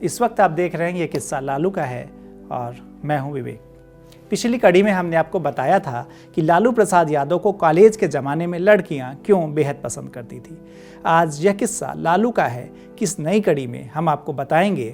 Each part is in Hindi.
इस वक्त आप देख रहे हैं ये किस्सा लालू का है और मैं हूं विवेक। पिछली कड़ी में हमने आपको बताया था कि लालू प्रसाद यादव को कॉलेज के ज़माने में लड़कियां क्यों बेहद पसंद करती थी। आज यह किस्सा लालू का है कि इस नई कड़ी में हम आपको बताएंगे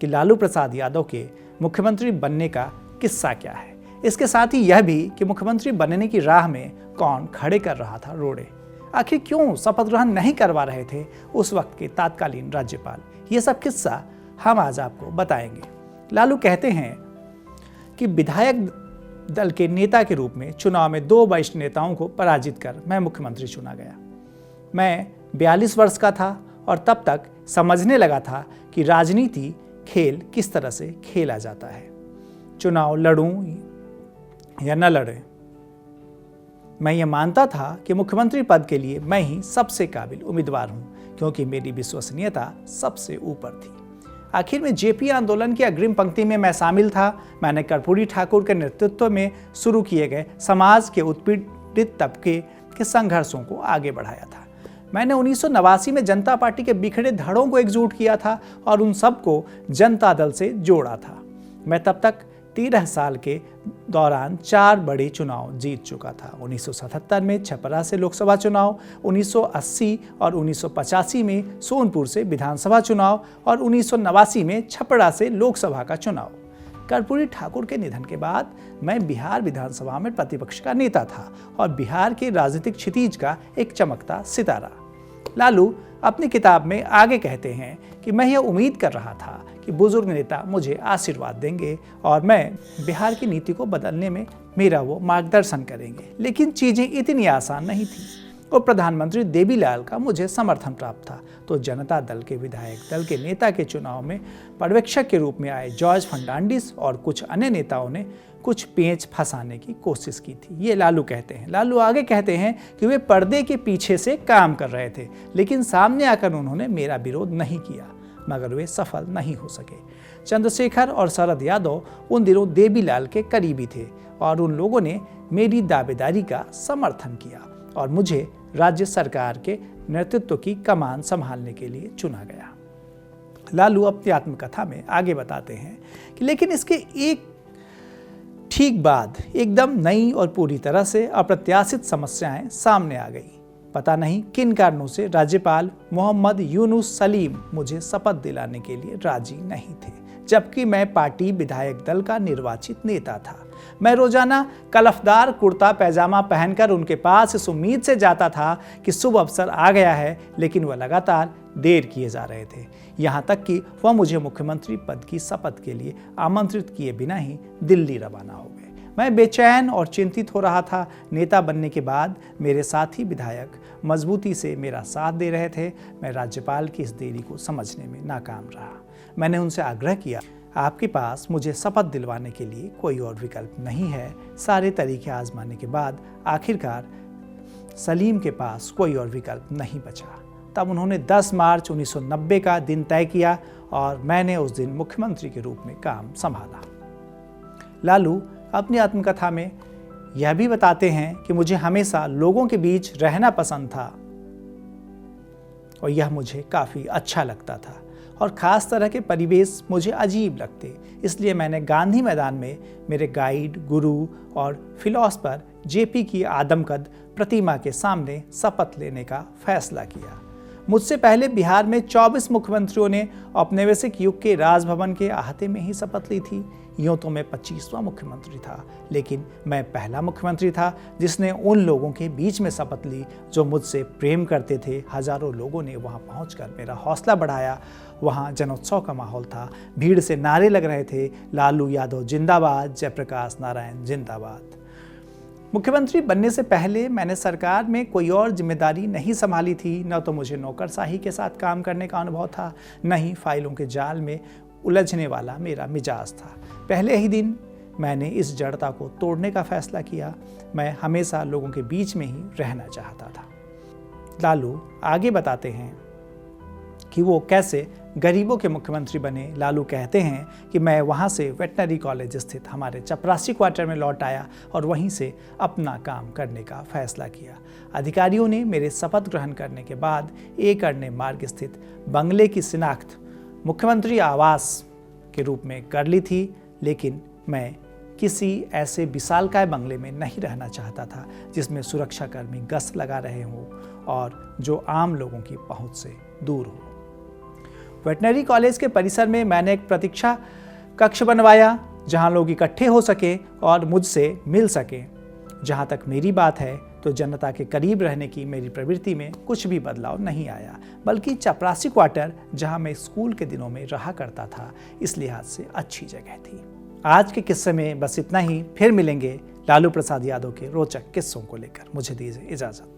कि लालू प्रसाद यादव के मुख्यमंत्री बनने का किस्सा क्या है। इसके साथ ही यह भी कि मुख्यमंत्री बनने की राह में कौन खड़े कर रहा था रोड़े, आखिर क्यों शपथ ग्रहण नहीं करवा रहे थे उस वक्त के तत्कालीन राज्यपाल। ये सब किस्सा हम आज आपको बताएंगे। लालू कहते हैं कि विधायक दल के नेता के रूप में चुनाव में 2 वरिष्ठ नेताओं को पराजित कर मैं मुख्यमंत्री चुना गया। मैं 42 वर्ष का था और तब तक समझने लगा था कि राजनीति खेल किस तरह से खेला जाता है। चुनाव लड़ूं या न लड़ें, मैं ये मानता था कि मुख्यमंत्री पद के लिए मैं ही सबसे काबिल उम्मीदवार हूं, क्योंकि मेरी विश्वसनीयता सबसे ऊपर थी। आखिर में जेपी आंदोलन की अग्रिम पंक्ति में मैं शामिल था। मैंने कर्पूरी ठाकुर के नेतृत्व में शुरू किए गए समाज के उत्पीड़ित तबके के संघर्षों को आगे बढ़ाया था। मैंने 1989 में जनता पार्टी के बिखरे धड़ों को एकजुट किया था और उन सबको जनता दल से जोड़ा था। मैं तब तक 13 साल के दौरान 4 बड़े चुनाव जीत चुका था। 1977 में छपरा से लोकसभा चुनाव, 1980 और 1985 में सोनपुर से विधानसभा चुनाव और 1989 में छपरा से लोकसभा का चुनाव। कर्पूरी ठाकुर के निधन के बाद मैं बिहार विधानसभा में प्रतिपक्ष का नेता था और बिहार के राजनीतिक क्षितिज का एक चमकता सितारा। लालू अपनी किताब में आगे कहते हैं कि मैं यह उम्मीद कर रहा था कि बुजुर्ग नेता मुझे आशीर्वाद देंगे और मैं बिहार की नीति को बदलने में मेरा वो मार्गदर्शन करेंगे, लेकिन चीज़ें इतनी आसान नहीं थी और प्रधानमंत्री देवीलाल का मुझे समर्थन प्राप्त था। तो जनता दल के विधायक दल के नेता के चुनाव में पर्यवेक्षक के रूप में आए जॉर्ज फर्नांडिस और कुछ अन्य नेताओं ने कुछ पेंच फंसाने की कोशिश की थी। ये लालू कहते हैं। लालू आगे कहते हैं कि वे पर्दे के पीछे से काम कर रहे थे, लेकिन सामने आकर उन्होंने मेरा विरोध नहीं किया, मगर वे सफल नहीं हो सके। चंद्रशेखर और शरद यादव उन दिनों देवीलाल के करीबी थे और उन लोगों ने मेरी दावेदारी का समर्थन किया और मुझे राज्य सरकार के नेतृत्व की कमान संभालने के लिए चुना गया। लालू अपनी आत्मकथा में आगे बताते हैं कि लेकिन इसके एक ठीक बाद एकदम नई और पूरी तरह से अप्रत्याशित समस्याएं सामने आ गई। पता नहीं किन कारणों से राज्यपाल मोहम्मद यूनुस सलीम मुझे शपथ दिलाने के लिए राजी नहीं थे, जबकि मैं पार्टी विधायक दल का निर्वाचित नेता था। मैं रोजाना कलफदार कुर्ता पैजामा पहनकर उनके पास इस उम्मीद से जाता था कि शुभ अवसर आ गया है, लेकिन वह लगातार देर किए जा रहे थे। यहाँ तक कि वह मुझे मुख्यमंत्री पद की शपथ के लिए आमंत्रित किए बिना ही दिल्ली रवाना हो गए। मैं बेचैन और चिंतित हो रहा था। नेता बनने के बाद मेरे साथी विधायक मजबूती से मेरा साथ दे रहे थे। मैं राज्यपाल की इस देरी को समझने में नाकाम रहा। मैंने उनसे आग्रह किया, आपके पास मुझे शपथ दिलवाने के लिए कोई और विकल्प नहीं है। सारे तरीके आजमाने के बाद आखिरकार सलीम के पास कोई और विकल्प नहीं बचा। तब उन्होंने 10 मार्च 1990 का दिन तय किया और मैंने उस दिन मुख्यमंत्री के रूप में काम संभाला। लालू अपनी आत्मकथा में यह भी बताते हैं कि मुझे हमेशा लोगों के बीच रहना पसंद था और यह मुझे काफ़ी अच्छा लगता था और ख़ास तरह के परिवेश मुझे अजीब लगते। इसलिए मैंने गांधी मैदान में मेरे गाइड, गुरु और फिलॉसफर जेपी की आदमकद प्रतिमा के सामने शपथ लेने का फैसला किया। मुझसे पहले बिहार में 24 मुख्यमंत्रियों ने औपनिवेशिक युग के राजभवन के अहाते में ही शपथ ली थी। यूँ तो मैं 25वां मुख्यमंत्री था, लेकिन मैं पहला मुख्यमंत्री था जिसने उन लोगों के बीच में शपथ ली जो मुझसे प्रेम करते थे। हजारों लोगों ने वहाँ पहुँचकर मेरा हौसला बढ़ाया। वहाँ जनोत्सव का माहौल था, भीड़ से नारे लग रहे थे, लालू यादव जिंदाबाद, जयप्रकाश नारायण जिंदाबाद। मुख्यमंत्री बनने से पहले मैंने सरकार में कोई और जिम्मेदारी नहीं संभाली थी। न तो मुझे नौकरशाही के साथ काम करने का अनुभव था, न ही फाइलों के जाल में उलझने वाला मेरा मिजाज था। पहले ही दिन मैंने इस जड़ता को तोड़ने का फैसला किया। मैं हमेशा लोगों के बीच में ही रहना चाहता था। लालू आगे बताते हैं कि वो कैसे गरीबों के मुख्यमंत्री बने। लालू कहते हैं कि मैं वहाँ से वेटनरी कॉलेज स्थित हमारे चपरासी क्वार्टर में लौट आया और वहीं से अपना काम करने का फैसला किया। अधिकारियों ने मेरे शपथ ग्रहण करने के बाद एक अरण्य मार्ग स्थित बंगले की शिनाख्त मुख्यमंत्री आवास के रूप में कर ली थी, लेकिन मैं किसी ऐसे विशालकाय बंगले में नहीं रहना चाहता था जिसमें सुरक्षाकर्मी गश्त लगा रहे हों और जो आम लोगों की पहुंच से दूर हो। वेटनरी कॉलेज के परिसर में मैंने एक प्रतीक्षा कक्ष बनवाया जहां लोग इकट्ठे हो सके और मुझसे मिल सकें। जहां तक मेरी बात है तो जनता के करीब रहने की मेरी प्रवृत्ति में कुछ भी बदलाव नहीं आया, बल्कि चपरासी क्वार्टर जहां मैं स्कूल के दिनों में रहा करता था इस लिहाज से अच्छी जगह थी। आज के किस्से में बस इतना ही। फिर मिलेंगे लालू प्रसाद यादव के रोचक किस्सों को लेकर। मुझे दीजिए इजाजत।